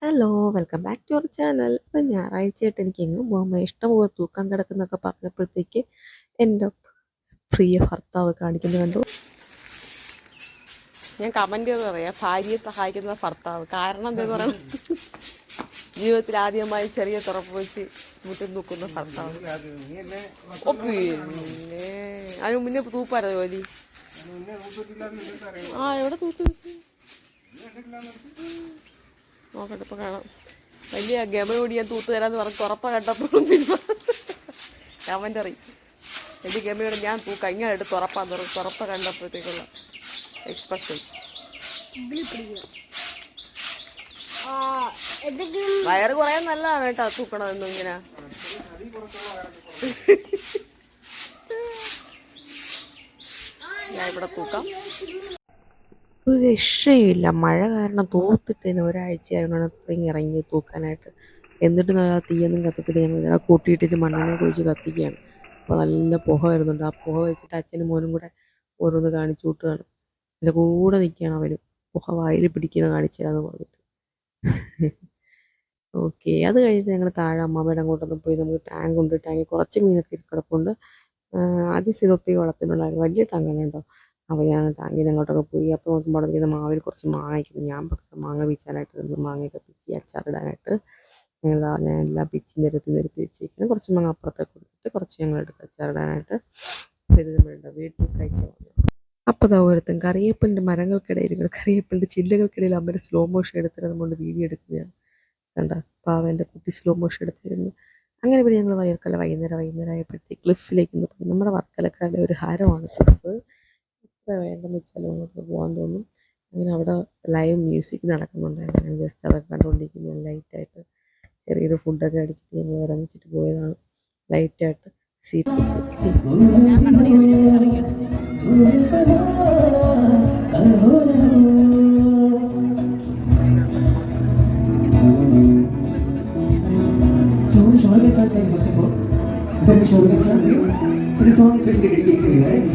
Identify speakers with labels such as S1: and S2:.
S1: Hello welcome back to our channel. ഇപ്പം ഞായറാഴ്ചയായിട്ട് എനിക്ക് എങ്ങും പോകുമ്പോൾ ഇഷ്ടംപോലെ തൂക്കം കിടക്കുന്നൊക്കെ പറഞ്ഞപ്പോഴത്തേക്ക് എൻ്റെ പ്രിയ ഭർത്താവ് കാണിക്കുന്നത് കണ്ടു. ഞാൻ കമൻറ്റ് പറയാം, ഭാര്യയെ സഹായിക്കുന്ന ഭർത്താവ്. കാരണം എന്താന്ന് പറയണം, ജീവിതത്തിൽ ആദ്യമായി ചെറിയ തുറപ്പ് വെച്ച് മുറ്റം തൂക്കുന്ന ഭർത്താവ്. പിന്നെ അതിന് മുന്നേ തൂപ്പാരോ ജോലി? എവിടെ തൂത്ത് വെച്ചു നോക്കട്ടെ, ഇപ്പം കാണാം. വലിയ ഗമയോടി ഞാൻ തൂത്ത് തരാമെന്ന് പറഞ്ഞ് തുറപ്പ കണ്ടപ്പോഴും പിന്നെ കമൻ്റ് അറിയും. വലിയ ഗമയോട് ഞാൻ തൂക്കം ഇങ്ങനെ എടുത്ത് തുറപ്പാന്ന് പറഞ്ഞു. തുറപ്പ കണ്ടപ്പോഴത്തേക്കുള്ള എക്സ്പ്രഷൻ. വയറ് കുറേ നല്ലതാണ് കേട്ടോ തൂക്കണതെന്നും ഇങ്ങനെ. ഞാൻ ഇവിടെ തൂക്കാം. ഒരു രക്ഷയുമില്ല, മഴ കാരണം തൂത്തിട്ടതിന് ഒരാഴ്ചയായതുകൊണ്ട് ഇറങ്ങി തൂക്കാനായിട്ട്. എന്നിട്ട് തീയൊന്നും കത്തിക്കില്ല. ഞങ്ങൾ കൂട്ടിയിട്ടിട്ട് മണ്ണെണ്ണ കുഴിച്ച് കത്തിക്കുകയാണ്. അപ്പോൾ നല്ല പുക വരുന്നുണ്ട്. ആ പുക വെച്ചിട്ട് അച്ഛനും മോനും കൂടെ ഓരോന്ന് കാണിച്ചു കൂട്ടുകയാണ്. എൻ്റെ കൂടെ നിൽക്കുകയാണ് അവരും. പുക വായിൽ പിടിക്കുന്ന കാണിച്ചു തരാമെന്ന് പറഞ്ഞിട്ട്. ഓക്കെ, അത് കഴിഞ്ഞിട്ട് ഞങ്ങൾ താഴെ അമ്മാമ്മയുടെ അങ്ങോട്ടൊന്നും പോയി. നമുക്ക് ടാങ്ക് ഉണ്ട്, ടാങ്കിൽ കുറച്ച് മീനൊക്കെ കിടപ്പുണ്ട്. ആദ്യം സിലോപ്പി വളർത്തുന്നുണ്ടായിരുന്നു, വലിയ ടാങ്കാണ് കേട്ടോ. അപ്പോൾ ഞാൻ ടാങ്കിന് അങ്ങോട്ടൊക്കെ പോയി. അപ്പോൾ നോക്കുമ്പോൾ അവിടെ നിൽക്കുന്ന മാവിൽ കുറച്ച് മാങ്ങ വയ്ക്കുന്നു. ഞാൻ മാങ്ങ പിച്ചാനായിട്ട് നിന്ന് മാങ്ങയൊക്കെ പിച്ചി അച്ചാറിടാനായിട്ട് ഞാൻ എല്ലാം പിച്ചി നിരത്തി വെച്ചേക്കുന്നു. കുറച്ച് മാങ്ങ അപ്പുറത്തേക്ക് കൊടുത്തിട്ട് കുറച്ച് ഞങ്ങൾ എടുത്ത് അച്ചാറിടാനായിട്ട് കരുതുമ്പോഴുണ്ട് വീട്ടിൽ കഴിച്ച മാങ്ങ. അപ്പോൾ ഓരോരുത്തൻ കറിവേപ്പിൻ്റെ മരങ്ങൾക്കിടയിൽ, കറിവേപ്പിൻ്റെ ചില്ലകൾക്കിടയിൽ അമ്മയുടെ സ്ലോ മോഷൻ എടുത്തിട്ട് നമ്മൾ വീഡിയോ എടുക്കുകയാണ്. കണ്ട പാവൻ്റെ കുട്ടി സ്ലോ മോഷൻ എടുത്തിരുന്നു. അങ്ങനെ പിന്നെ ഞങ്ങൾ വൈകുന്നേരം ആയപ്പോഴത്തേക്ക് ക്ലിഫിലേക്ക് പോയി. നമ്മുടെ വർക്കലക്കാരുടെ ഒരു ഹരമാണ് ക്ലിഫ്. എത്ര വേണ്ടെന്ന് വെച്ചാലും അങ്ങോട്ട് പോകാൻ തോന്നും. അങ്ങനെ അവിടെ ലൈവ് മ്യൂസിക് നടക്കുന്നുണ്ടായിരുന്നു. ഞാൻ ജസ്റ്റ് അതൊക്കെ കണ്ടുകൊണ്ടിരിക്കുന്നു. ലൈറ്റായിട്ട് ചെറിയൊരു ഫുഡൊക്കെ അടിച്ചിട്ട് ഞങ്ങൾ ഇറങ്ങിച്ചിട്ട് പോയതാണ്. ലൈറ്റായിട്ട് sea food.
S2: So this song is specially dedicated to you guys.